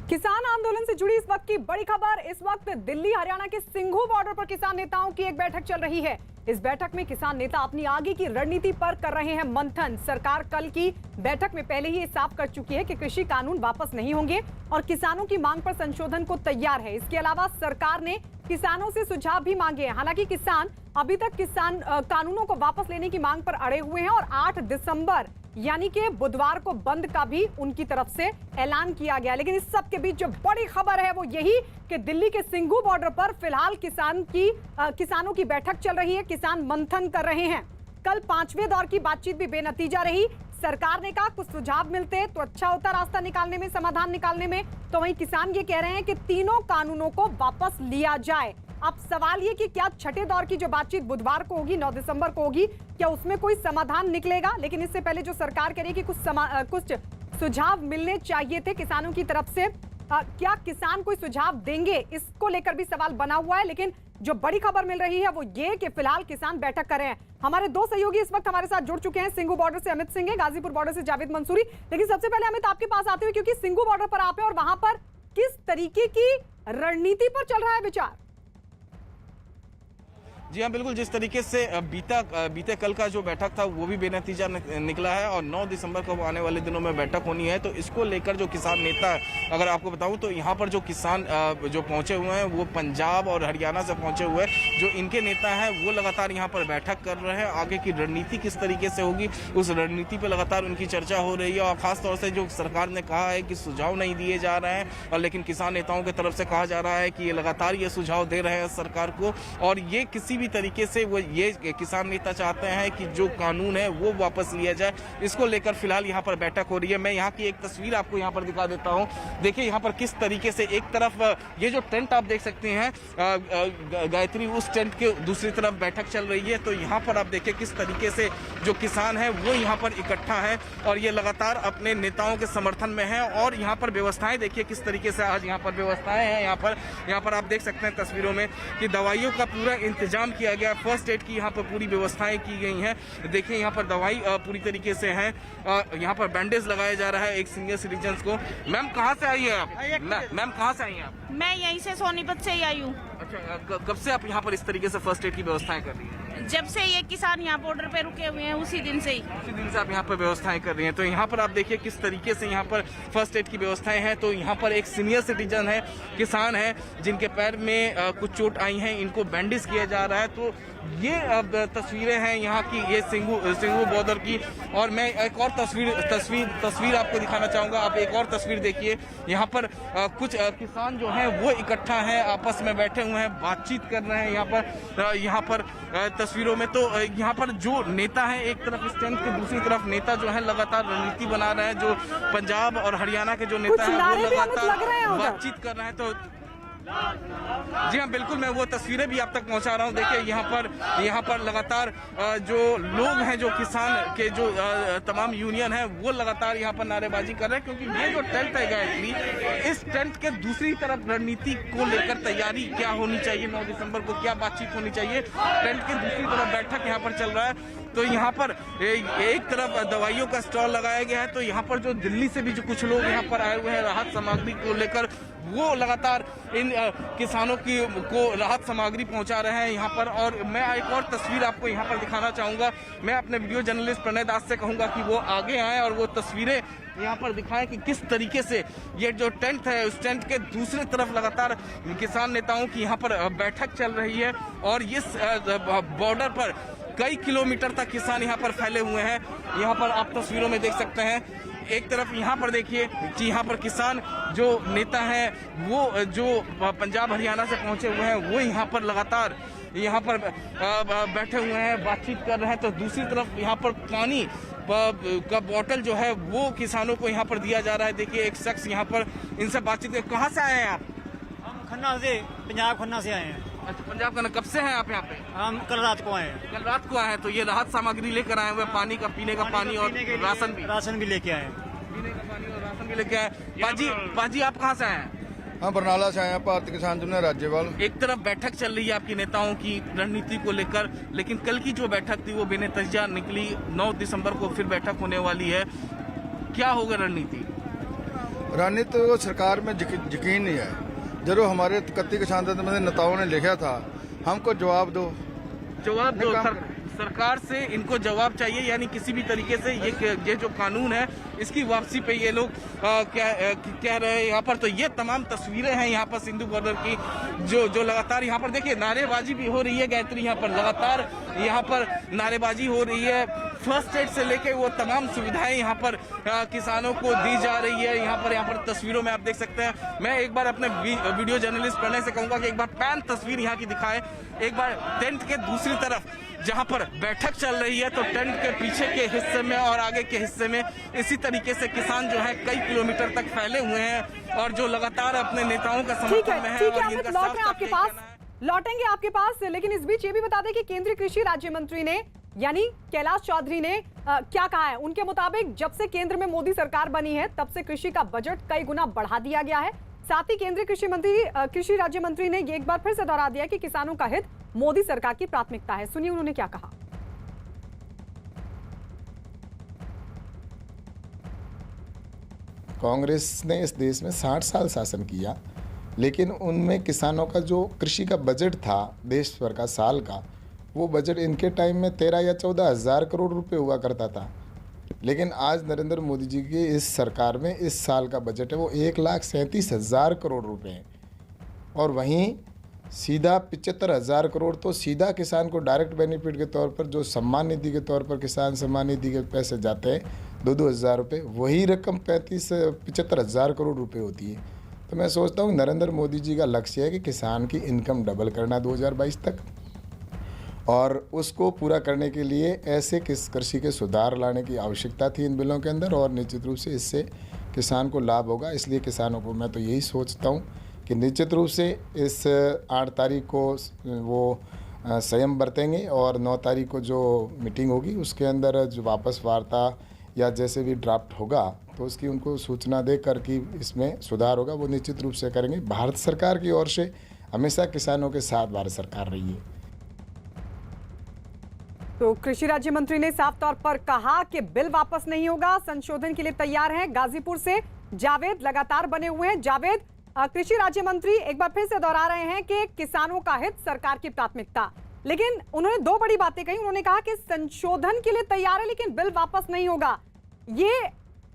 किसान आंदोलन से जुड़ी इस वक्त की बड़ी खबर। इस वक्त दिल्ली हरियाणा के सिंघू बॉर्डर पर किसान नेताओं की एक बैठक चल रही है। इस बैठक में किसान नेता अपनी आगे की रणनीति पर कर रहे हैं मंथन। सरकार कल की बैठक में पहले ही साफ कर चुकी है कि कृषि कानून वापस नहीं होंगे और किसानों की मांग पर संशोधन को तैयार है। इसके अलावा सरकार ने किसानों से सुझाव भी मांगे हैं। हालांकि किसान अभी तक किसान कानूनों को वापस लेने की मांग पर अड़े हुए हैं और 8 दिसंबर यानी कि बुधवार को बंद का भी उनकी तरफ से ऐलान किया गया। लेकिन इस सब के बीच जो बड़ी खबर है वो यही कि दिल्ली के सिंघू बॉर्डर पर फिलहाल किसानों की बैठक चल रही है। किसान मंथन कर रहे हैं। कल 5वें दौर की बातचीत भी बेनतीजा रही। सरकार ने कहा कुछ सुझाव मिलते तो अच्छा होता रास्ता निकालने में, समाधान निकालने में। तो वहीं किसान ये कह रहे हैं कि तीनों कानूनों को वापस लिया जाए। अब सवाल ये कि क्या छठे दौर की जो बातचीत बुधवार को होगी, 9 दिसंबर को होगी, क्या उसमें कोई समाधान निकलेगा? लेकिन इससे पहले जो सरकार कह रही है कि कुछ सुझाव मिलने चाहिए थे किसानों की तरफ से। क्या किसान कोई सुझाव देंगे, इसको लेकर भी सवाल बना हुआ है। लेकिन जो बड़ी खबर मिल रही है वो ये कि फिलहाल किसान बैठक कर रहे हैं। हमारे दो सहयोगी इस वक्त हमारे साथ जुड़ चुके हैं। सिंघू बॉर्डर से अमित सिंह है, गाजीपुर बॉर्डर से जावेद मंसूरी। लेकिन सबसे पहले अमित, आपके पास आते हुए, क्योंकि सिंघू बॉर्डर पर आप है और वहां पर किस तरीके की रणनीति पर चल रहा है विचार? जी हाँ, बिल्कुल। जिस तरीके से बीते कल का जो बैठक था वो भी बेनतीजा निकला है और 9 दिसंबर को आने वाले दिनों में बैठक होनी है। तो इसको लेकर जो किसान नेता, अगर आपको बताऊं तो यहाँ पर जो किसान जो पहुंचे हुए हैं वो पंजाब और हरियाणा से पहुंचे हुए हैं। जो इनके नेता हैं वो लगातार यहाँ पर बैठक कर रहे हैं। आगे की रणनीति किस तरीके से होगी उस रणनीति पर लगातार उनकी चर्चा हो रही है। और खासतौर से जो सरकार ने कहा है कि सुझाव नहीं दिए जा रहे हैं, और लेकिन किसान नेताओं की तरफ से कहा जा रहा है कि ये लगातार ये सुझाव दे रहे हैं सरकार को। और ये किसी भी तरीके से वो ये किसान नेता चाहते हैं कि जो कानून है वो वापस लिया जाए। इसको लेकर फिलहाल यहाँ पर बैठक हो रही है। मैं यहाँ की एक तस्वीर आपको यहाँ पर दिखा देता हूँ। देखिए यहाँ पर किस तरीके से एक तरफ ये जो टेंट आप देख सकते हैं गायत्री, उस टेंट के दूसरी तरफ बैठक चल रही है। तो यहाँ पर आप देखिए किस तरीके से जो किसान है वो यहाँ पर इकट्ठा है और ये लगातार अपने नेताओं के समर्थन में है। और यहाँ पर व्यवस्थाएं देखिए किस तरीके से आज यहाँ पर व्यवस्थाएं हैं। यहाँ पर आप देख सकते हैं तस्वीरों में कि दवाइयों का पूरा इंतजाम किया गया। फर्स्ट एड की यहाँ पर पूरी व्यवस्थाएं की गई हैं। देखिए यहाँ पर दवाई पूरी तरीके से है। यहाँ पर बैंडेज लगाया जा रहा है एक सीनियर सिटीजन्स को। मैम कहाँ से आई है आप? मैम कहाँ से आई हैं आप? मैं यहीं से सोनीपत से ही आई हूँ। अच्छा, कब से आप यहाँ पर इस तरीके से फर्स्ट एड की व्यवस्थाएं कर रही हैं? जब से ये किसान यहाँ बॉर्डर पे रुके हुए हैं उसी दिन से आप यहाँ पर व्यवस्थाएं कर रही हैं। तो यहाँ पर आप देखिए किस तरीके से यहाँ पर फर्स्ट एड की व्यवस्थाएं हैं। तो यहाँ पर एक सीनियर सिटीजन है, किसान है, जिनके पैर में कुछ चोट आई है, इनको बैंडेज किया जा रहा है। तो ये अब तस्वीरें हैं यहाँ की, ये सिंघू बॉर्डर की। और मैं एक और तस्वीर आपको दिखाना चाहूँगा। आप एक और तस्वीर देखिए। यहाँ पर कुछ किसान जो हैं वो इकट्ठा हैं, आपस में बैठे हुए हैं, बातचीत कर रहे हैं यहाँ पर तस्वीरों में। तो यहाँ पर जो नेता है एक तरफ स्टैंड के दूसरी तरफ नेता जो है लगातार रणनीति बना रहे हैं। जो पंजाब और हरियाणा के जो नेता हैं वो लगातार बातचीत कर रहे हैं। तो जी हाँ, बिल्कुल, मैं वो तस्वीरें भी आप तक पहुंचा रहा हूं। देखिए यहाँ पर लगातार जो लोग हैं, जो किसान के जो तमाम यूनियन है वो लगातार यहाँ पर नारेबाजी कर रहे हैं। क्योंकि ये जो टेंट है गायत्री, इस टेंट के दूसरी तरफ रणनीति को लेकर तैयारी क्या होनी चाहिए, 9 दिसंबर को क्या बातचीत होनी चाहिए, टेंट के दूसरी तरफ बैठक यहाँ पर चल रहा है। तो यहाँ पर एक तरफ दवाइयों का स्टॉल लगाया गया है। तो यहाँ पर जो दिल्ली से भी जो कुछ लोग यहाँ पर आए हुए हैं राहत सामग्री को लेकर, वो लगातार इन किसानों को राहत सामग्री पहुंचा रहे हैं यहाँ पर। और मैं एक और तस्वीर आपको यहाँ पर दिखाना चाहूँगा। मैं अपने वीडियो जर्नलिस्ट प्रणय दास से कहूँगा कि वो आगे आएँ और वो तस्वीरें यहाँ पर दिखाएं कि किस तरीके से ये जो टेंट है उस टेंट के दूसरी तरफ लगातार किसान नेताओं की यहाँ पर बैठक चल रही है। और इस बॉर्डर पर कई किलोमीटर तक किसान यहाँ पर फैले हुए हैं। यहाँ पर आप तस्वीरों में देख सकते हैं। एक तरफ यहाँ पर देखिए कि यहाँ पर किसान जो नेता हैं वो जो पंजाब हरियाणा से पहुँचे हुए हैं वो यहाँ पर लगातार यहाँ पर बैठे हुए हैं, बातचीत कर रहे हैं। तो दूसरी तरफ यहाँ पर पानी का बोतल जो है वो किसानों को यहाँ पर दिया जा रहा है। देखिए एक शख्स यहाँ पर इनसे बातचीत कर। कहाँ से आए हैं आप? हम खन्ना से, पंजाब खन्ना से आए हैं। अच्छा, पंजाब का। कब से हैं आप यहाँ पे? हम कल रात को आए हैं। कल रात को आए हैं। तो ये राहत सामग्री लेकर आए हुए, पानी का, पीने का पानी और राशन भी लेके आए हैं। पीने का पानी और राशन भी लेके आए। पाजी आप कहाँ से आए हैं? हम बरनाला से आए हैं, भारतीय किसान यूनियन राज्यपाल। एक तरफ बैठक चल रही है आपकी नेताओं की रणनीति को लेकर, लेकिन कल की जो बैठक थी वो बेनतीजा निकली। 9 दिसंबर को फिर बैठक होने वाली है। क्या होगा रणनीति? रणनीति को सरकार में यकीन नहीं है। जरूर हमारे 31 किसान नेताओं ने लिखा था हमको जवाब दो। जवाब दो सरकार से इनको जवाब चाहिए, यानी किसी भी तरीके से ये जो कानून है इसकी वापसी पे ये लोग कह रहे हैं यहाँ पर। तो ये तमाम तस्वीरें हैं यहाँ पर सिंधु बॉर्डर की, जो लगातार यहाँ पर देखिए नारेबाजी भी हो रही है गायत्री। यहाँ पर लगातार यहाँ पर नारेबाजी हो रही है। फर्स्ट एड से लेके वो तमाम सुविधाएं यहाँ पर किसानों को दी जा रही है। यहाँ पर तस्वीरों में आप देख सकते हैं। मैं एक बार अपने वीडियो जर्नलिस्ट प्रणय से कहूंगा कि एक बार पैन तस्वीर यहाँ की दिखाए। एक बार टेंट के दूसरी तरफ जहाँ पर बैठक चल रही है, तो टेंट के पीछे के हिस्से में और आगे के हिस्से में इसी तरीके से किसान जो है कई किलोमीटर तक फैले हुए हैं और जो लगातार अपने नेताओं का समर्थन में है। ठीक है अमित, लौटेंगे आपके पास, लेकिन इस बीच ये भी बता दें कि केंद्रीय कृषि राज्य मंत्री ने यानी कैलाश चौधरी ने क्या कहा है। उनके मुताबिक जब से केंद्र में मोदी सरकार बनी है तब से कृषि का बजट कई गुना बढ़ा दिया गया है। साथ ही केंद्रीय कृषि राज्य मंत्री ने एक बार फिर से दोहरा दिया कि किसानों का हित मोदी सरकार की प्राथमिकता है। सुनिए उन्होंने क्या कहा। कांग्रेस ने इस देश में 60 साल शासन किया, लेकिन उनमें किसानों का जो कृषि का बजट था देश भर का साल का, वो बजट इनके टाइम में 13 या 14 हज़ार करोड़ रुपए हुआ करता था। लेकिन आज नरेंद्र मोदी जी की इस सरकार में इस साल का बजट है वो 1,37,000 करोड़ रुपए हैं। और वहीं सीधा 75,000 करोड़ तो सीधा किसान को डायरेक्ट बेनिफिट के तौर पर, जो सम्मान निधि के तौर पर किसान सम्मान निधि के पैसे जाते हैं 2-2 हज़ार रुपये, वही रकम 75,000 करोड़ रुपए होती है। तो मैं सोचता हूँ नरेंद्र मोदी जी का लक्ष्य है कि किसान की इनकम डबल करना 2022 तक, और उसको पूरा करने के लिए ऐसे कृषि के सुधार लाने की आवश्यकता थी इन बिलों के अंदर, और निश्चित रूप से इससे किसान को लाभ होगा। इसलिए किसानों को मैं तो यही सोचता हूँ कि निश्चित रूप से इस 8 तारीख को वो संयम बरतेंगे और 9 तारीख को जो मीटिंग होगी उसके अंदर जो वापस वार्ता या जैसे भी ड्राफ्ट होगा तो उसकी उनको सूचना देकर कि इसमें सुधार होगा, वो निश्चित रूप से करेंगे। भारत सरकार की ओर से हमेशा किसानों के साथ भारत सरकार रही है। तो कृषि राज्य मंत्री ने साफ तौर पर कहा कि बिल वापस नहीं होगा, संशोधन के लिए तैयार हैं। गाजीपुर से जावेद लगातार बने हुए हैं। जावेद, कृषि राज्य मंत्री एक बार फिर से दोहरा रहे हैं कि किसानों का हित सरकार की प्राथमिकता, लेकिन उन्होंने 2 बड़ी बातें कही। उन्होंने कहा कि संशोधन के लिए तैयार है लेकिन बिल वापस नहीं होगा। ये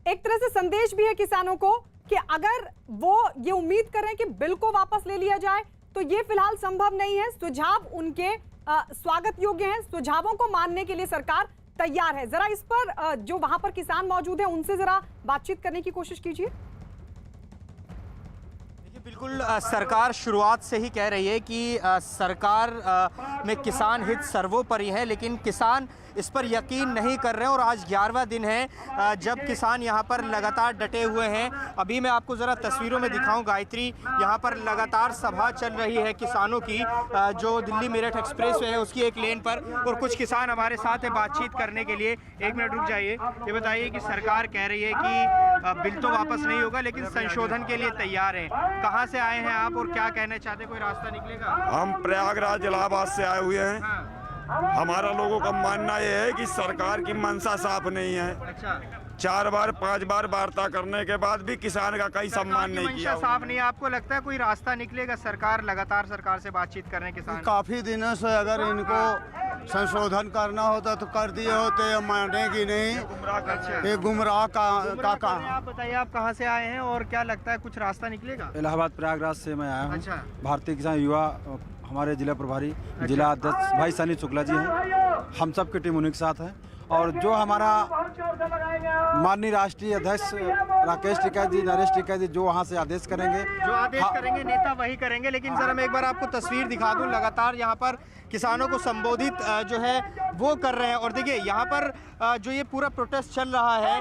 एक तरह से संदेश भी है किसानों को कि अगर वो ये उम्मीद कर रहे हैं कि बिल को वापस ले लिया जाए तो ये फिलहाल संभव नहीं है। सुझाव उनके स्वागत योग्य हैं, सुझावों को मानने के लिए सरकार तैयार है। जरा इस पर जो वहां पर किसान मौजूद हैं उनसे जरा बातचीत करने की कोशिश कीजिए। बिल्कुल सरकार शुरुआत से ही कह रही है कि सरकार में किसान हित सर्वोपरि है, लेकिन किसान इस पर यकीन नहीं कर रहे हैं। और आज 11वां दिन है जब किसान यहाँ पर लगातार डटे हुए हैं। अभी मैं आपको ज़रा तस्वीरों में दिखाऊं गायत्री, यहाँ पर लगातार सभा चल रही है किसानों की, जो दिल्ली मेरठ एक्सप्रेस वे है उसकी एक लेन पर, और कुछ किसान हमारे साथ है बातचीत करने के लिए। 1 मिनट रुक जाइए। ये बताइए कि सरकार कह रही है कि बिल तो वापस नहीं होगा लेकिन संशोधन के लिए तैयार है। कहाँ से आए हैं आप और क्या कहना चाहते हैं, कोई रास्ता निकलेगा? हम प्रयागराज इलाहाबाद से आए हुए हैं। हमारा लोगों का मानना यह है कि सरकार की मंशा साफ नहीं है। अच्छा, 4 बार 5 बार वार्ता करने के बाद भी किसान का कई सम्मान नहीं किया। साफ नहीं, आपको लगता है कोई रास्ता निकलेगा? सरकार लगातार सरकार से बातचीत कर रहे हैं किसान। काफी दिनों से अगर इनको संशोधन करना होता तो कर दिए होते, मानेगी नहीं। ये गुमराह का आप बताइए, आप कहाँ से आए हैं और क्या लगता है कुछ रास्ता निकलेगा? इलाहाबाद प्रयागराज से मैं आया हूँ। अच्छा। भारतीय किसान युवा हमारे जिला प्रभारी जिला अध्यक्ष भाई सनी शुक्ला जी हैं। हम सब की टीम उन्हीं के साथ है, और जो हमारा माननीय राष्ट्रीय अध्यक्ष राकेश टिकैत जी, नरेश टिकैत जी जो वहाँ से आदेश करेंगे, जो आदेश करेंगे नेता वही करेंगे। लेकिन जरा मैं एक बार आपको तस्वीर दिखा दूं, लगातार यहाँ पर किसानों को संबोधित जो है वो कर रहे हैं। और देखिए यहाँ पर जो ये पूरा प्रोटेस्ट चल रहा है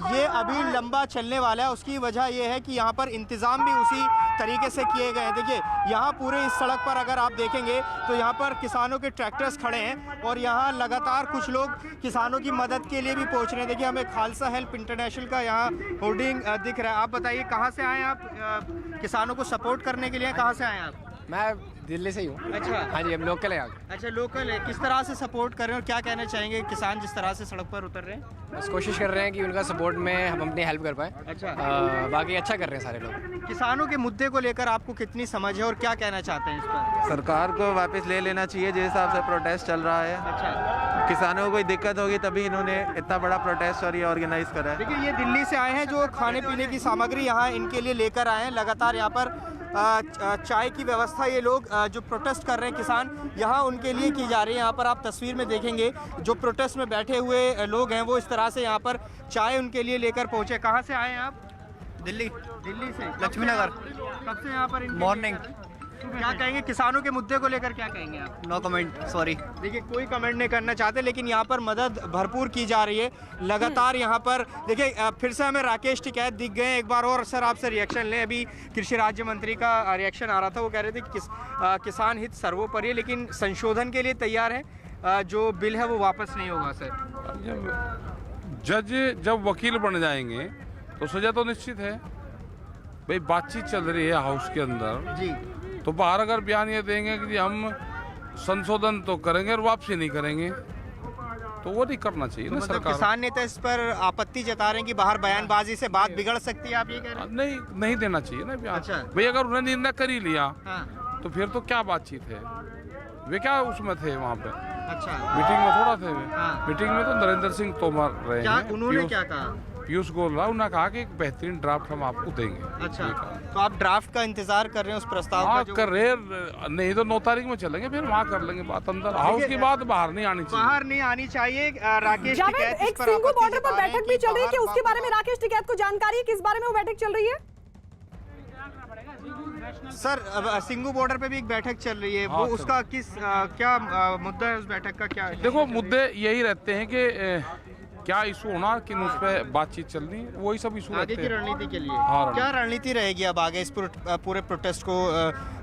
ये अभी लंबा चलने वाला है। उसकी वजह ये है कि यहाँ पर इंतज़ाम भी उसी तरीके से किए गए हैं। देखिए यहाँ पूरे इस सड़क पर अगर आप देखेंगे तो यहाँ पर किसानों के ट्रैक्टर्स खड़े हैं और यहाँ लगातार कुछ लोग किसानों की मदद के लिए भी पहुँच रहे हैं। देखिए हमें खालसा हेल्प इंटरनेशनल का यहाँ होर्डिंग दिख रहा है। आप बताइए कहाँ से आए आप? किसानों को सपोर्ट करने के लिए कहाँ से आए आप? मैं दिल्ली से ही हूँ। अच्छा, हाँ जी, हम लोकल है यहाँ के। अच्छा लोकल है। किस तरह से सपोर्ट कर रहे हैं और क्या कहना चाहेंगे किसान जिस तरह से सड़क पर उतर रहे हैं? बस कोशिश कर रहे हैं कि उनका सपोर्ट में हम अपनी हेल्प कर पाएँ। अच्छा, बाकी अच्छा कर रहे हैं सारे लोग। किसानों के मुद्दे को लेकर आपको कितनी समझ है और क्या कहना चाहते हैं इस पर? सरकार को वापस ले लेना चाहिए जिस हिसाब से प्रोटेस्ट चल रहा है। अच्छा, किसानों को कोई दिक्कत होगी तभी इन्होंने इतना बड़ा प्रोटेस्ट और ये ऑर्गेनाइज करा है। देखिए ये दिल्ली से आए हैं जो खाने पीने की सामग्री यहाँ इनके लिए लेकर आए हैं। लगातार यहाँ पर चाय की व्यवस्था ये लोग जो प्रोटेस्ट कर रहे हैं किसान यहाँ उनके लिए की जा रही है। यहाँ पर आप तस्वीर में देखेंगे जो प्रोटेस्ट में बैठे हुए लोग हैं वो इस तरह से यहाँ पर चाय उनके लिए लेकर पहुँचे। कहाँ से आए हैं आप? दिल्ली से लक्ष्मी नगर। कब से यहाँ पर मॉर्निंग। क्या कहेंगे किसानों के मुद्दे को लेकर, क्या कहेंगे आप? No comment, sorry. देखिए कोई कमेंट नहीं करना चाहते, लेकिन यहाँ पर मदद भरपूर की जा रही है लगातार। यहाँ पर देखिए फिर से हमें राकेश टिकैत दिख गए एक बार और। सर आपसे रिएक्शन लें। अभी कृषि राज्य मंत्री का रिएक्शन आ रहा था, वो कह रहे थे कि किसान हित सर्वोपरि है, लेकिन संशोधन के लिए तैयार है। जो बिल है वो वापस नहीं होगा। सर जज जब वकील बन जाएंगे तो सजा तो निश्चित है भाई। बातचीत चल रही है हाउस के अंदर जी, तो बाहर अगर बयान ये देंगे कि हम संशोधन तो करेंगे और वापसी नहीं करेंगे तो वो नहीं करना चाहिए ना मतलब सरकार। किसान नेता इस पर आपत्ति जता रहे हैं कि बाहर बयानबाजी से बात बिगड़ सकती है, आप ये कह रहे हैं? नहीं देना चाहिए ना बयान। अच्छा। भाई अगर उन्हें निर्णय कर ही लिया हाँ। तो फिर तो क्या बातचीत है? वे क्या उसमें थे वहाँ पे? अच्छा, मीटिंग में थोड़ा थे वे। हाँ। मीटिंग में तो नरेंद्र सिंह तोमर रहे क्या हैं। उन्होंने क्या कहा? पीयूष गोयल उन्होंने कहा कि एक बेहतरीन ड्राफ्ट हम आपको देंगे। अच्छा, तो आप ड्राफ्ट का इंतजार कर रहे हैं उस प्रस्ताव का? हाँ जो कर रहे, नहीं तो 9 तारीख में चलेंगे, फिर वहाँ कर लेंगे बात अंदर। हाउस की बात बाहर नहीं आनी चाहिए। बाहर नहीं आनी चाहिए। राकेश जावेद, टिकैत एक सिंघू बॉर्डर पर बैठक भी चल रही है कि उसके बारे में राकेश टिकैत को जानकारी है, किस बारे में वो बैठक चल रही है? सर सिंघू बॉर्डर पे भी एक बैठक चल रही है, वो उसका क्या मुद्दा है? उस बैठक का क्या है? देखो मुद्दे यही रहते हैं कि क्या इशू होना कि उस पर बातचीत चलनी, वही सब इशू आगे रहते की हैं। रणनीति के लिए हाँ, क्या रणनीति रहेगी अब आगे इस पूरे प्रोटेस्ट को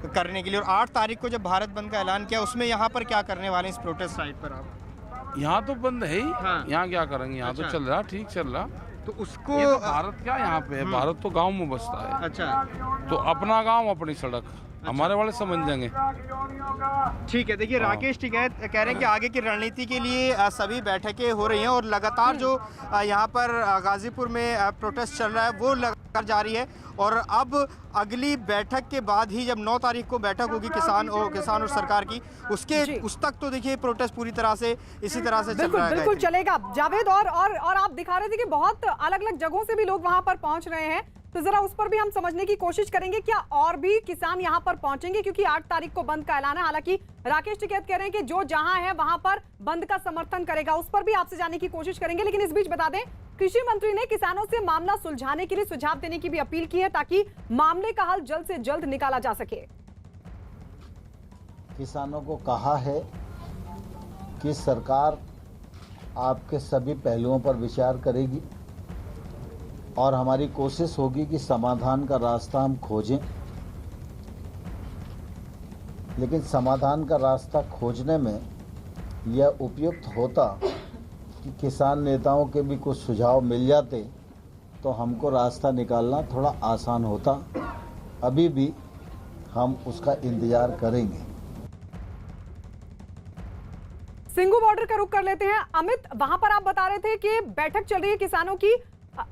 करने के लिए? और 8 तारीख को जब भारत बंद का ऐलान किया उसमें यहाँ पर क्या करने वाले इस प्रोटेस्ट साइट पर आप? यहाँ तो बंद है ही। हाँ। यहाँ क्या करेंगे? यहाँ अच्छा। तो चल रहा, ठीक चल रहा। तो उसको ये तो भारत क्या यहाँ पे है? भारत तो गांव में बसता है। अच्छा, तो अपना गांव अपनी सड़क, हमारे वाले समझ जाएंगे। ठीक है। देखिए राकेश टिकैत कह रहे हैं कि आगे की रणनीति के लिए सभी बैठकें हो रही हैं और लगातार जो यहाँ पर गाजीपुर में प्रोटेस्ट चल रहा है वो लगातार जारी है। और अब अगली बैठक के बाद ही जब 9 तारीख को बैठक होगी किसान और सरकार की, उस तक तो देखिए प्रोटेस्ट पूरी तरह से इसी तरह से चल रहा है। बिल्कुल चलेगा जावेद। और आप दिखा रहे थे कि बहुत अलग अलग जगहों से भी लोग वहां पर पहुंच रहे हैं, तो जरा उस पर भी हम समझने की कोशिश करेंगे क्या और भी किसान यहां पर पहुंचेंगे, क्योंकि 8 तारीख को बंद का ऐलान है। हालांकि राकेश टिकैत कह रहे हैं कि जो जहां है वहां पर बंद का समर्थन करेगा, उस पर भी आपसे जानने की कोशिश करेंगे। लेकिन इस बीच बता दें, कृषि मंत्री ने किसानों से मामला सुलझाने के लिए सुझाव देने की भी अपील की है ताकि मामले का हल जल्द से जल्द निकाला जा सके। किसानों को कहा है कि सरकार आपके सभी पहलुओं पर विचार करेगी और हमारी कोशिश होगी कि समाधान का रास्ता हम खोजें, लेकिन समाधान का रास्ता खोजने में यह उपयुक्त होता कि किसान नेताओं के भी कुछ सुझाव मिल जाते तो हमको रास्ता निकालना थोड़ा आसान होता। अभी भी हम उसका इंतजार करेंगे। सिंघू बॉर्डर का रुख कर लेते हैं। अमित, वहां पर आप बता रहे थे कि बैठक चल रही है किसानों की,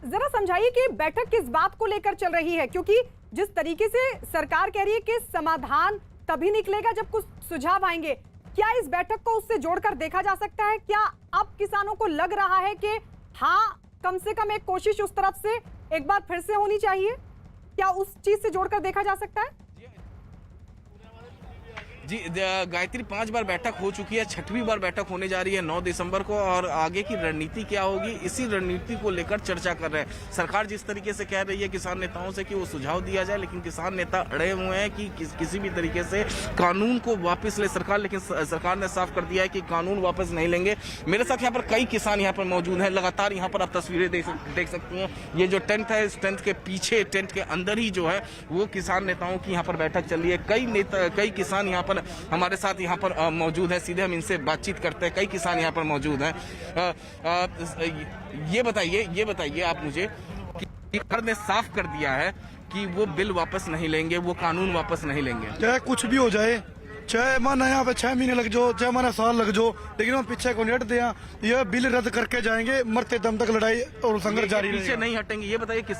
जरा समझाइए कि बैठक किस बात को लेकर चल रही है, क्योंकि जिस तरीके से सरकार कह रही है कि समाधान तभी निकलेगा जब कुछ सुझाव आएंगे, क्या इस बैठक को उससे जोड़कर देखा जा सकता है? क्या अब किसानों को लग रहा है कि हाँ, कम से कम एक कोशिश उस तरफ से एक बार फिर से होनी चाहिए? क्या उस चीज से जोड़कर देखा जा सकता है? जी गायत्री 5 बार बैठक हो चुकी है, 6वीं बार बैठक होने जा रही है 9 दिसंबर को, और आगे की रणनीति क्या होगी इसी रणनीति को लेकर चर्चा कर रहे हैं। सरकार जिस तरीके से कह रही है किसान नेताओं से कि वो सुझाव दिया जाए, लेकिन किसान नेता अड़े हुए हैं कि किसी भी तरीके से कानून को वापस ले सरकार, लेकिन सरकार ने साफ कर दिया है कि कानून वापस नहीं लेंगे। मेरे साथ यहाँ पर कई किसान यहाँ पर मौजूद हैं, लगातार यहाँ पर आप तस्वीरें देख सकती हैं। ये जो टेंट है, इस टेंट के पीछे, टेंट के अंदर ही जो है वो किसान नेताओं की यहाँ पर बैठक चल रही है। कई किसान यहाँ हमारे साथ यहाँ पर मौजूद है, सीधे हम इनसे बातचीत करते हैं। कई किसान यहाँ पर मौजूद हैं। ये बताइए आप मुझे कि सरकार ने साफ कर दिया है कि वो बिल वापस नहीं लेंगे, वो कानून वापस नहीं लेंगे। चाहे कुछ भी हो जाए, चाहे माना यहाँ पे 6 महीने लग जाओ, चाहे माना साल लग जाओ, लेकिन हम पीछे को नहीं हटते हैं। यह बिल रद्द करके जाएंगे, मरते दम तक लड़ाई और संघर्ष जारी रहेगा। पीछे नहीं हटेंगे, ये बताइए किस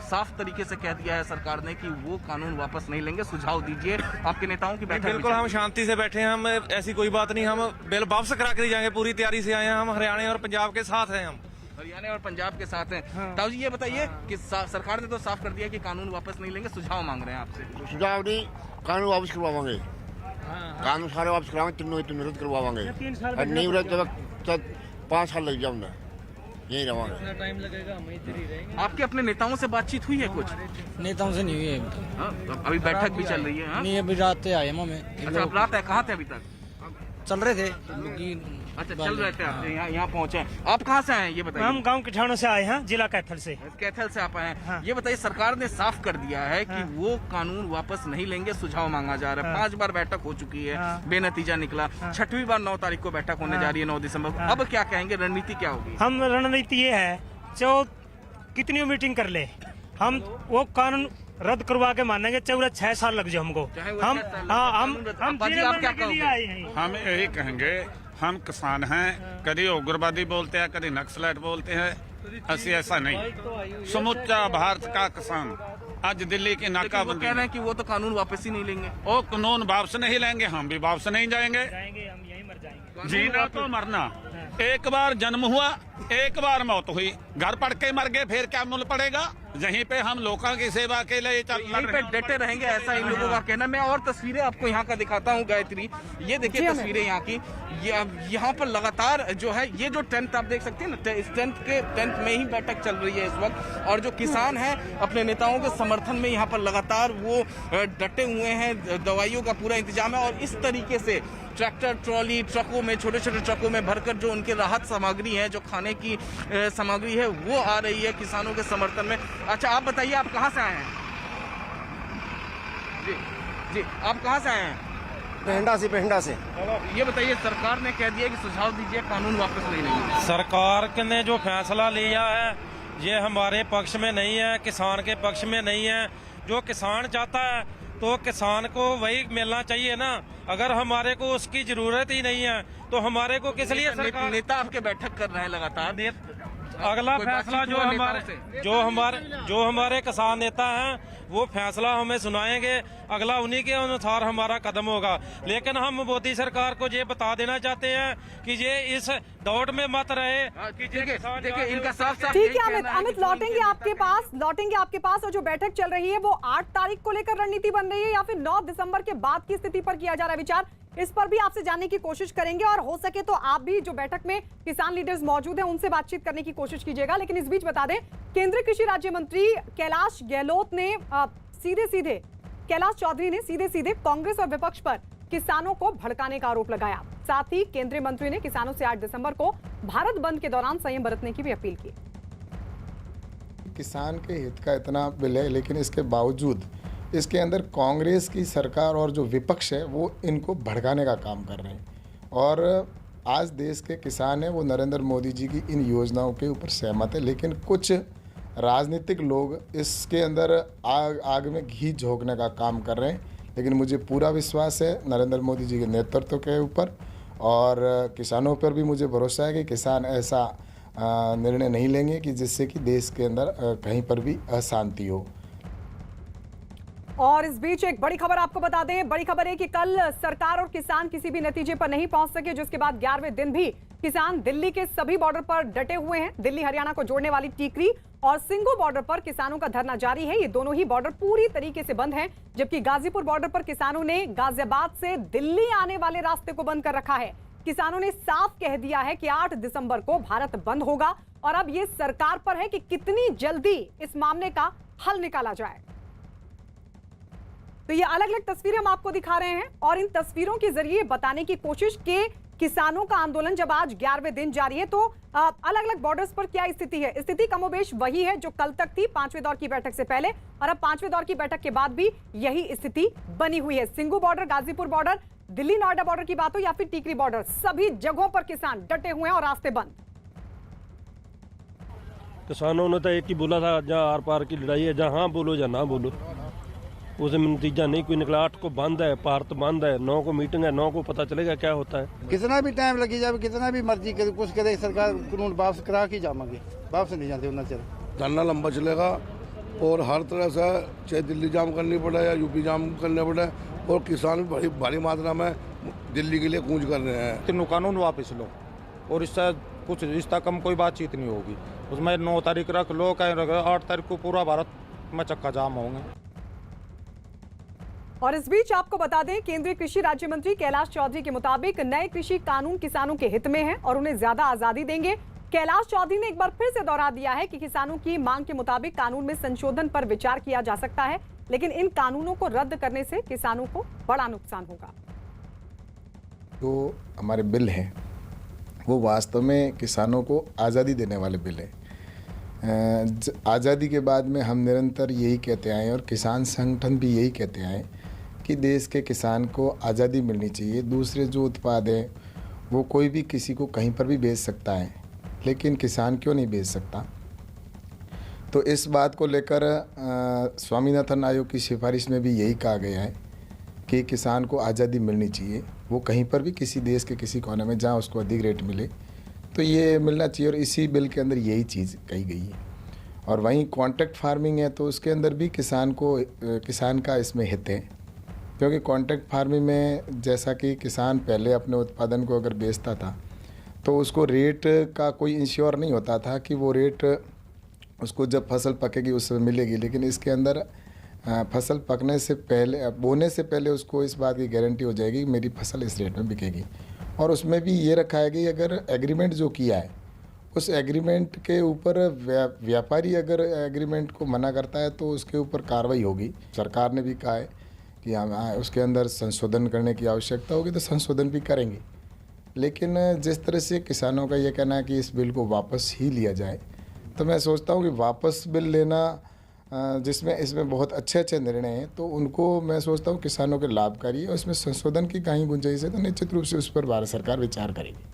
साफ तरीके से कह दिया है सरकार ने कि वो कानून वापस नहीं लेंगे। सुझाव दीजिए आपके नेताओं की बैठक। बिल्कुल हम शांति से बैठे हैं, हम ऐसी कोई बात नहीं, हम बिल वापस करा के जाएंगे, पूरी तैयारी से आए हैं, हम हरियाणा और पंजाब के साथ हैं, हम हरियाणा और पंजाब के साथ हैं। ताऊ जी ये बताइए कि सरकार ने तो साफ कर दिया कि कानून वापस नहीं लेंगे, सुझाव मांग रहे हैं आपसे। सुझाव नहीं, कानून वापस करवाएंगे, कानून सारे वापस करवाएंगे, तीनों रद्द करवाएंगे। नहीं रद्द तक 5 साल लग जाऊंगा, यही रवांगे, टाइम लगेगा, हम इधर ही रहेंगे। आपके अपने नेताओं से बातचीत हुई है? कुछ नेताओं से नहीं हुई है, अभी बैठक भी चल रही है। नहीं अभी रात से आए हम। अच्छा आप रात है, कहाँ थे अभी तक? चल रहे थे। अच्छा चल रहे थे आप, यहाँ पहुँचे। आप कहाँ से आए हैं ये बताइए? हम गांव किठानों से आए हैं, जिला कैथल से। कैथल से आप आए हैं। ये बताइए सरकार ने साफ कर दिया है कि वो कानून वापस नहीं लेंगे, सुझाव मांगा जा रहा है। 5 बार बैठक हो चुकी है, बेनतीजा निकला। 6वीं बार 9 तारीख को बैठक होने जा रही है, 9 दिसंबर को। अब क्या कहेंगे, रणनीति क्या होगी? हम रणनीति ये है, जो कितनी मीटिंग कर ले, हम वो कानून रद्द करवा के मानेंगे, चाहे 6 साल लग जाए हमको। हम क्या कहोगे? हम यही कहेंगे, हम किसान हैं, कभी उग्रवादी बोलते हैं, कभी नक्सलाइट बोलते हैं, ऐसी ऐसा नहीं। समूचा भारत का किसान आज दिल्ली की नाकाबंदी कह रहे हैं कि वो तो कानून वापस ही नहीं लेंगे। वो कानून वापस नहीं लेंगे, हम भी वापस नहीं जाएंगे। हम यहीं मर जाएंगे। जीना तो मरना, एक बार जन्म हुआ, एक बार मौत हुई, घर पड़ के मर गए, फिर क्या मूल्य पड़ेगा? यहीं पे हम लोगों की सेवा के लिए यहीं पे डटे रहेंगे, ऐसा इन लोगों का कहना। मैं और तस्वीरें आपको यहाँ का दिखाता हूँ गायत्री, ये देखिए तस्वीरें यहाँ की। यहाँ पर लगातार जो है ये जो टेंट आप देख सकते हैं ना, इस टेंट में ही बैठक चल रही है इस वक्त। और जो किसान हैं अपने नेताओं के समर्थन में यहाँ पर लगातार वो डटे हुए हैं, दवाइयों का पूरा इंतजाम है। और इस तरीके से ट्रैक्टर ट्रॉली ट्रकों में, छोटे छोटे ट्रकों में भरकर जो उनके राहत सामग्री है, जो खाने की सामग्री है, वो आ रही है किसानों के समर्थन में। अच्छा आप बताइए, आप कहाँ से आए हैं? जी आप कहाँ से आए हैं? पेंडा से। ये बताइए सरकार ने कह दिया कि सुझाव दीजिए, कानून वापस नहीं लेंगे। सरकार ने जो फैसला लिया है ये हमारे पक्ष में नहीं है, किसान के पक्ष में नहीं है। जो किसान चाहता है तो किसान को वही मिलना चाहिए ना। अगर हमारे को उसकी जरूरत ही नहीं है तो हमारे को किस लिए सरकार? नेता आपके बैठक कर रहे हैं लगातार। अगला फैसला जो हमारे किसान नेता हैं वो फैसला हमें सुनाएंगे, अगला उन्हीं के अनुसार हमारा कदम होगा। लेकिन हम मोदी सरकार को ये बता देना चाहते हैं कि ये इस दौड़ में मत रहे। देखिए इनका साफ ठीक है अमित लौटेंगे आपके पास। और जो बैठक चल रही है वो 8 तारीख को लेकर रणनीति बन रही है या फिर 9 दिसंबर के बाद की स्थिति पर किया जा रहा है विचार, इस पर भी आपसे जानने की कोशिश करेंगे। और हो सके तो आप भी जो बैठक में किसान लीडर्स मौजूद हैं उनसे बातचीत करने की कोशिश कीजिएगा। लेकिन इस बीच बता दें, केंद्रीय कृषि राज्य मंत्री कैलाश गहलोत ने कैलाश चौधरी ने सीधे कांग्रेस और विपक्ष पर किसानों को भड़काने का आरोप लगाया। साथ ही केंद्रीय मंत्री ने किसानों से 8 दिसंबर को भारत बंद के दौरान संयम बरतने की भी अपील की। किसान के हित का इतना बिल है, लेकिन इसके बावजूद इसके अंदर कांग्रेस की सरकार और जो विपक्ष है वो इनको भड़काने का काम कर रहे हैं। और आज देश के किसान हैं वो नरेंद्र मोदी जी की इन योजनाओं के ऊपर सहमत है, लेकिन कुछ राजनीतिक लोग इसके अंदर आग में घी झोंकने का काम कर रहे हैं। लेकिन मुझे पूरा विश्वास है नरेंद्र मोदी जी के नेतृत्व के ऊपर, और किसानों पर भी मुझे भरोसा है कि किसान ऐसा निर्णय नहीं लेंगे कि जिससे कि देश के अंदर कहीं पर भी अशांति हो। और इस बीच एक बड़ी खबर आपको बता दें, बड़ी खबर है कि कल सरकार और किसान किसी भी नतीजे पर नहीं पहुंच सके, जिसके बाद 11वें दिन भी किसान दिल्ली के सभी बॉर्डर पर डटे हुए हैं। दिल्ली हरियाणा को जोड़ने वाली टीकरी और सिंघू बॉर्डर पर किसानों का धरना जारी है। ये दोनों ही बॉर्डर पूरी तरीके से बंद हैं, जबकि गाजीपुर बॉर्डर पर किसानों ने गाजियाबाद से दिल्ली आने वाले रास्ते को बंद कर रखा है। किसानों ने साफ कह दिया है कि 8 दिसंबर को भारत बंद होगा और अब ये सरकार पर है कि कितनी जल्दी इस मामले का हल निकाला जाए। तो ये अलग अलग तस्वीरें हम आपको दिखा रहे हैं और इन तस्वीरों के जरिए बताने की कोशिश के किसानों का आंदोलन जब आज 11वें दिन जारी है तो अलग अलग बॉर्डर्स पर क्या स्थिति है। स्थिति कमोबेश वही है जो कल तक थी 5वें दौर की बैठक से पहले, और अब 5वें दौर की बैठक के बाद भी यही स्थिति बनी हुई है। Singhu border, Ghazipur border, Delhi Noida border की बात हो या फिर टीकरी बॉर्डर, सभी जगहों पर किसान डटे हुए हैं और रास्ते बंद। किसानों ने तो एक ही बोला था, जहाँ आर पार की लड़ाई है, जहाँ हाँ बोलो या ना बोलो। उसमें नतीजा नहीं कोई निकला। 8 को बंद है, भारत बंद है, 9 को मीटिंग है, 9 को पता चलेगा क्या होता है। कितना भी टाइम लगी जाए, कितना भी मर्जी करे, कुछ करे सरकार, कानून वापस करा के जाएंगे, वापस नहीं जाते उतना चल। धरना लंबा चलेगा और हर तरह से चाहे दिल्ली जाम करनी पड़े या यूपी जाम करने पड़े, और किसान भी भारी मात्रा में दिल्ली के लिए कूच कर रहे हैं। तीनों कानून वापस लो और इससे कुछ रिश्ता कम कोई बातचीत नहीं होगी। उसमें 9 तारीख रख लो, 8 तारीख को पूरा भारत में चक्का जाम होंगे। और इस बीच आपको बता दें, केंद्रीय कृषि राज्य मंत्री कैलाश चौधरी के मुताबिक नए कृषि कानून किसानों के हित में है और उन्हें ज्यादा आजादी देंगे। कैलाश चौधरी ने एक बार फिर से दोहरा दिया है कि किसानों की मांग के मुताबिक कानून में संशोधन पर विचार किया जा सकता है, लेकिन इन कानूनों को रद्द करने से किसानों को बड़ा नुकसान होगा। जो हमारे बिल हैं वो वास्तव में किसानों को आज़ादी देने वाले बिल है। आज़ादी के बाद में हम निरंतर यही कहते आए और किसान संगठन भी यही कहते आए कि देश के किसान को आज़ादी मिलनी चाहिए। दूसरे जो उत्पाद हैं वो कोई भी किसी को कहीं पर भी बेच सकता है, लेकिन किसान क्यों नहीं बेच सकता। तो इस बात को लेकर स्वामीनाथन आयोग की सिफारिश में भी यही कहा गया है कि किसान को आज़ादी मिलनी चाहिए, वो कहीं पर भी किसी देश के किसी कोने में जहाँ उसको अधिक रेट मिले तो ये मिलना चाहिए, और इसी बिल के अंदर यही चीज़ कही गई है। और वहीं कॉन्ट्रैक्ट फार्मिंग है तो उसके अंदर भी किसान का इसमें हित है, क्योंकि कॉन्ट्रैक्ट फार्मिंग में जैसा कि किसान पहले अपने उत्पादन को अगर बेचता था तो उसको रेट का कोई इंश्योर नहीं होता था कि वो रेट उसको जब फसल पकेगी उस समय मिलेगी, लेकिन इसके अंदर फसल पकने से पहले, बोने से पहले उसको इस बात की गारंटी हो जाएगी कि मेरी फसल इस रेट में बिकेगी। और उसमें भी ये रखा है कि अगर एग्रीमेंट जो किया है उस एग्रीमेंट के ऊपर व्यापारी अगर एग्रीमेंट को मना करता है तो उसके ऊपर कार्रवाई होगी। सरकार ने भी कहा है कि हम उसके अंदर संशोधन करने की आवश्यकता होगी तो संशोधन भी करेंगे, लेकिन जिस तरह से किसानों का ये कहना है कि इस बिल को वापस ही लिया जाए, तो मैं सोचता हूँ कि वापस बिल लेना जिसमें इसमें बहुत अच्छे अच्छे निर्णय हैं तो उनको मैं सोचता हूँ किसानों के लाभकारी है, और इसमें संशोधन की कहीं गुंजाइश है तो निश्चित रूप से उस पर भारत सरकार विचार करेगी।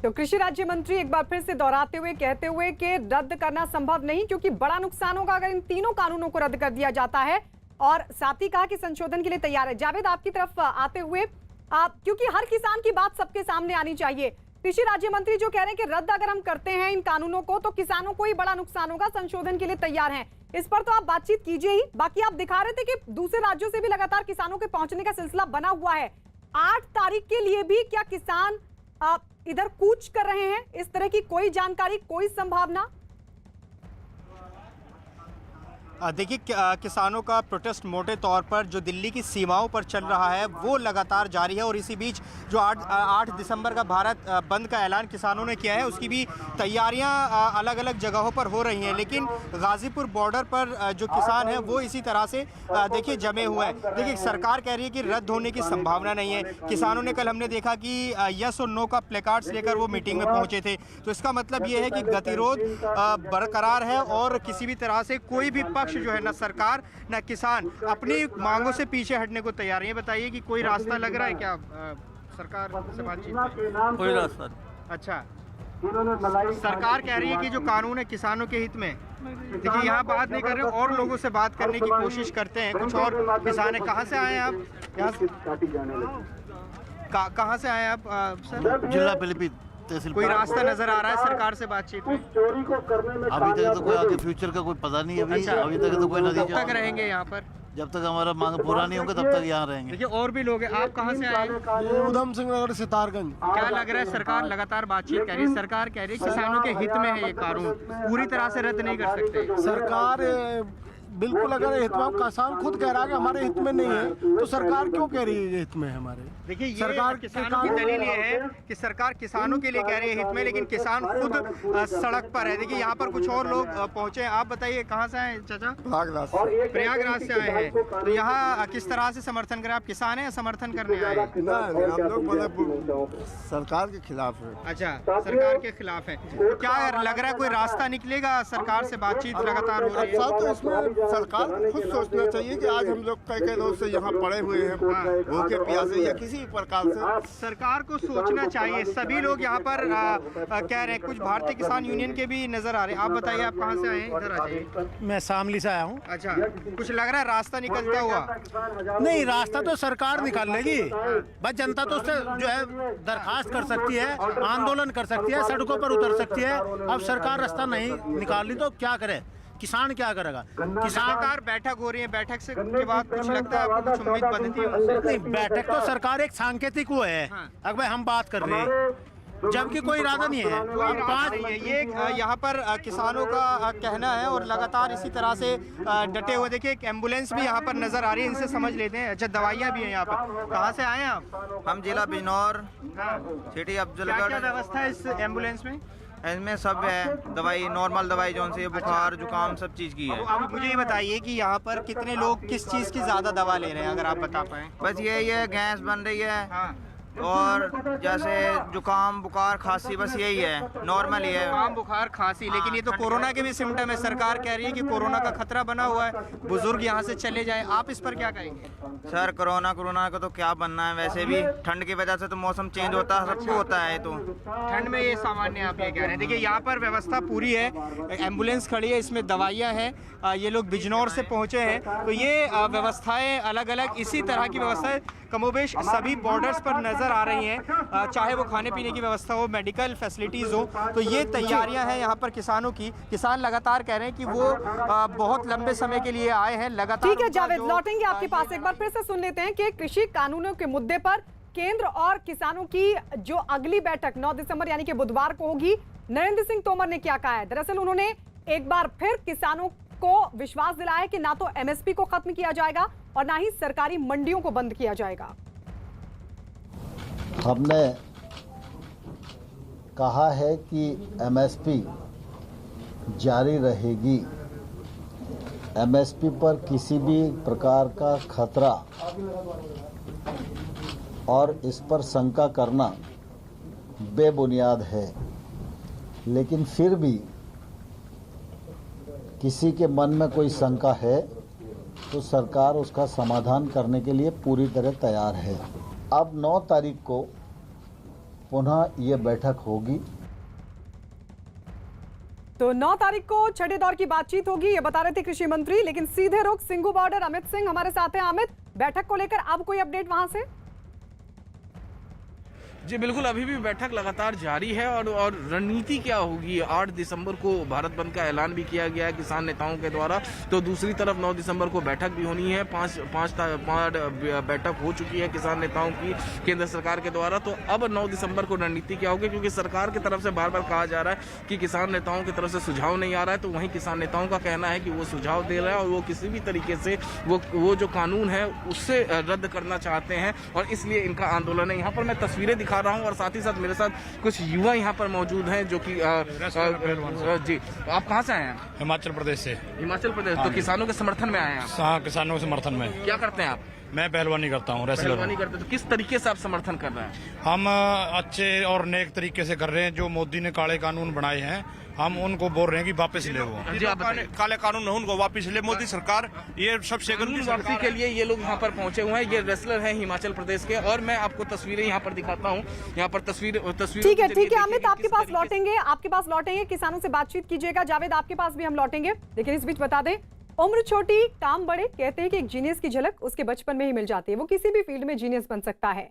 तो कृषि राज्य मंत्री एक बार फिर से दोहराते हुए कहते हुए कि रद्द करना संभव नहीं, क्योंकि बड़ा नुकसान होगा अगर इन तीनों कानूनों को रद्द कर दिया जाता है, और साथ ही कहा कि संशोधन के लिए तैयार है। जावेद, आपकी तरफ आते हुए क्योंकि हर किसान की बात सबके सामने आनी चाहिए, कृषि राज्य मंत्री जो कह रहे हैं कि रद्द अगर हम करते हैं इन कानूनों को तो किसानों को ही बड़ा नुकसान होगा, संशोधन के लिए तैयार हैं, इस पर तो आप बातचीत कीजिए ही। बाकी आप दिखा रहे थे कि दूसरे राज्यों से भी लगातार किसानों के पहुंचने का सिलसिला बना हुआ है। 8 तारीख के लिए भी क्या किसान इधर कूच कर रहे हैं? इस तरह की कोई जानकारी, कोई संभावना? देखिए, किसानों का प्रोटेस्ट मोटे तौर पर जो दिल्ली की सीमाओं पर चल रहा है वो लगातार जारी है, और इसी बीच जो 8 दिसंबर का भारत बंद का ऐलान किसानों ने किया है उसकी भी तैयारियां अलग अलग जगहों पर हो रही हैं। लेकिन गाजीपुर बॉर्डर पर जो किसान हैं वो इसी तरह से देखिए जमे हुए हैं। देखिए, सरकार कह रही है कि रद्द होने की संभावना नहीं है। किसानों ने, कल हमने देखा कि यस और नो का प्लेकार्ड्स लेकर वो मीटिंग में पहुँचे थे, तो इसका मतलब ये है कि गतिरोध बरकरार है और किसी भी तरह से कोई भी जो है ना सरकार ना किसान अपनी मांगों से पीछे हटने को तैयार है। ये बताइए कि कोई रास्ता लग रहा है क्या सरकार से बातचीत में? कोई रास्ता? अच्छा, सरकार कह रही है कि जो कानून है किसानों के हित में। देखिए, यहाँ बात नहीं कर रहे, और लोगों से बात करने की कोशिश करते हैं। कुछ और किसान है। कहाँ से आए हैं आप? कहाँ से आए हैं आप सर? जिला पीलीभीत। कोई रास्ता नजर आ रहा है सरकार से बातचीत में? अभी तक तो कोई आगे फ्यूचर का कोई पता नहीं। अभी तक तो कोई नतीजा। कब तक रहेंगे यहाँ पर? जब तक हमारा मांग पूरा नहीं होगा तब तक यहाँ रहेंगे। देखिए, और भी लोग हैं। आप कहाँ से आए? उधम सिंह नगर, सितारगंज। क्या लग रहा है, सरकार लगातार बातचीत कर रही है, सरकार कह रही है किसानों के हित में है ये कानून, पूरी तरह से रद्द नहीं कर सकते? सरकार बिल्कुल अगर हित में, किसान खुद कह रहा है कि हमारे हित में नहीं है, तो सरकार क्यों कह रही है ये हित में है हमारे? देखिए, सरकार किसानों की दलील ये है कि सरकार किसानों के लिए कह रही है हित में, लेकिन किसान खुद सड़क पर है। देखिए, यहाँ पर कुछ और लोग पहुंचे हैं। आप बताइए कहाँ से आए चाचा? प्रयागराज से आए हैं। तो यहाँ किस तरह से समर्थन करें? आप किसान हैं या समर्थन करने आए हैं? हम लोग सरकार के खिलाफ है। अच्छा, सरकार के खिलाफ है। तो क्या लग रहा है कोई रास्ता निकलेगा? सरकार से बातचीत लगातार हो रही है, तो उसमें सरकार को खुद सोचना चाहिए कि आज हम लोग कई रोज से यहाँ पड़े हुए हैं भूखे प्यासे या किसी भी प्रकार से। सरकार को सोचना चाहिए। सभी लोग यहाँ पर कह रहे हैं। कुछ भारतीय किसान यूनियन के भी नजर आ रहे हैं। आप बताइए, आप कहाँ से आए हैं? इधर आ जाइए। मैं शामली से आया हूँ। अच्छा, कुछ लग रहा है रास्ता निकलता हुआ? नहीं, रास्ता तो सरकार निकाल लेगी, बस जनता तो उससे जो है दरखास्त कर सकती है, आंदोलन कर सकती है, सड़कों पर उतर सकती है। अब सरकार रास्ता नहीं निकाली तो क्या करे, किसान क्या करेगा? किसान बैठक हो रही है, बैठक से के बाद कुछ लगता है आपको, कुछ उम्मीद बनती है उससे? नहीं, बैठक तो सरकार एक सांकेतिक वो है। अगर हम बात कर रहे हैं जबकि कोई इरादा नहीं है। कोई इरादा नहीं है। ये यहाँ पर किसानों का कहना है और लगातार इसी तरह से डटे हुए। देखिए, एक एम्बुलेंस भी यहाँ पर नजर आ रही है, इनसे समझ लेते हैं। अच्छा, दवाइयाँ भी हैं यहाँ पर। कहाँ से आए हैं आप? हम जिला बिजनौर, सिटी अफजलगढ़। क्या व्यवस्था है इस एम्बुलेंस में? इसमें सब है, दवाई, नॉर्मल दवाई जो से बुखार जुकाम सब चीज़ की है। अब मुझे ये बताइए कि यहाँ पर कितने लोग किस चीज़ की ज़्यादा दवा ले रहे हैं, अगर आप बता पाएँ? बस यही है, गैस बन रही है और जैसे जुकाम बुखार खांसी, बस यही है, नॉर्मल ही है। जुकाम बुखार खांसी, लेकिन ये तो कोरोना के भी सिम्टम है। सरकार कह रही है कि कोरोना का खतरा बना हुआ है, बुजुर्ग यहाँ से चले जाए। आप इस पर क्या कहेंगे? सर, कोरोना का तो क्या बनना है, वैसे भी ठंड की वजह से तो मौसम चेंज होता है, सबको होता है। तो ठंड में ये सामान्य आप ये कह रहे हैं। देखिए, यहाँ पर व्यवस्था पूरी है, एम्बुलेंस खड़ी है, इसमें दवाइयाँ हैं। ये लोग बिजनौर से पहुँचे हैं, तो ये व्यवस्थाएं अलग अलग इसी तरह की व्यवस्थाएं कमोबेश सभी बॉर्डर्स पर नजर आ रही हैं, चाहे वो खाने पीने की व्यवस्था हो, मेडिकल फैसिलिटीज हो। तो ये तैयारियां हैं यहाँ पर किसानों की। किसान लगातार कह रहे हैं कि वो बहुत लंबे समय के लिए आए हैं, लगातार। ठीक है जावेद, लौटेंगे आपके पास। एक बार फिर से सुन लेते हैं कि कृषि कानूनों के मुद्दे पर केंद्र और किसानों की जो अगली बैठक 9 दिसंबर यानी कि बुधवार को होगी, नरेंद्र सिंह तोमर ने क्या कहा है। दरअसल उन्होंने एक बार फिर किसानों को विश्वास दिलाया कि ना तो एमएसपी को खत्म किया जाएगा और ना ही सरकारी मंडियों को बंद किया जाएगा। हमने कहा है कि एमएसपी जारी रहेगी। एमएसपी पर किसी भी प्रकार का खतरा और इस पर शंका करना बेबुनियाद है, लेकिन फिर भी किसी के मन में कोई शंका है तो सरकार उसका समाधान करने के लिए पूरी तरह तैयार है। अब 9 तारीख को पुनः ये बैठक होगी। तो 9 तारीख को छठे दौर की बातचीत होगी, ये बता रहे थे कृषि मंत्री। लेकिन सीधे रुख सिंघू बॉर्डर, अमित सिंह हमारे साथ हैं। अमित, बैठक को लेकर अब कोई अपडेट वहां से? जी बिल्कुल, अभी भी बैठक लगातार जारी है और रणनीति क्या होगी। 8 दिसंबर को भारत बंद का ऐलान भी किया गया है किसान नेताओं के द्वारा, तो दूसरी तरफ 9 दिसंबर को बैठक भी होनी है। पांच बैठक हो चुकी है किसान नेताओं की केंद्र सरकार के द्वारा। तो अब 9 दिसंबर को रणनीति क्या होगी, क्योंकि सरकार की तरफ से बार बार कहा जा रहा है कि किसान नेताओं की तरफ से सुझाव नहीं आ रहा है, तो वहीं किसान नेताओं का कहना है कि वो सुझाव दे रहा है और वो किसी भी तरीके से वो जो कानून है उससे रद्द करना चाहते हैं और इसलिए इनका आंदोलन है। यहाँ पर मैं तस्वीरें दिखा रहा हूं और साथ ही साथ मेरे साथ कुछ युवा यहाँ पर मौजूद हैं जो कि जी, आप कहाँ से आए हैं? हिमाचल प्रदेश से। हिमाचल प्रदेश, तो किसानों के समर्थन में आए हैं? हाँ, किसानों के समर्थन में। क्या करते हैं आप? मैं पहलवानी करता हूँ, रेसलर। पहलवानी करते, तो किस तरीके से आप समर्थन कर रहे हैं? हम अच्छे और नेक तरीके से कर रहे हैं। जो मोदी ने काले कानून बनाए हैं, हम उनको बोल रहे हैं कि वापस ले वो काले कानून है, उनको वापस ले मोदी सरकार। ये सबसे वापसी के लिए ये लोग यहाँ पर पहुंचे हुए हैं। ये रेसलर हैं हिमाचल प्रदेश के और मैं आपको तस्वीरें यहाँ पर दिखाता हूँ। यहाँ पर तस्वीर ठीक है अमित, आपके पास लौटेंगे, किसानों से बातचीत कीजिएगा। जावेद, आपके पास भी हम लौटेंगे, लेकिन इस बीच बता दें, उम्र छोटी काम बड़े, कहते हैं कि एक जीनियस की झलक उसके बचपन में ही मिल जाती है। वो किसी भी फील्ड में जीनियस बन सकता है,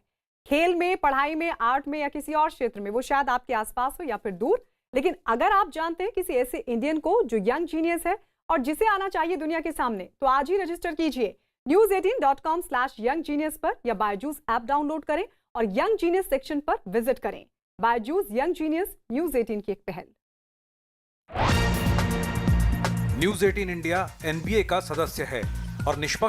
खेल में, पढ़ाई में, आर्ट में या किसी और क्षेत्र में। वो शायद आपके आसपास हो या फिर दूर, लेकिन अगर आप जानते हैं किसी ऐसे इंडियन को जो यंग जीनियस है और जिसे आना चाहिए दुनिया के सामने, तो आज ही रजिस्टर कीजिए news18.com/younggenius पर या बायजूस ऐप डाउनलोड करें और यंग जीनियस सेक्शन पर विजिट करें। बायजूस यंग जीनियस न्यूज 18 की एक पहल। न्यूज 18 इंडिया NBA का सदस्य है और निष्पक्ष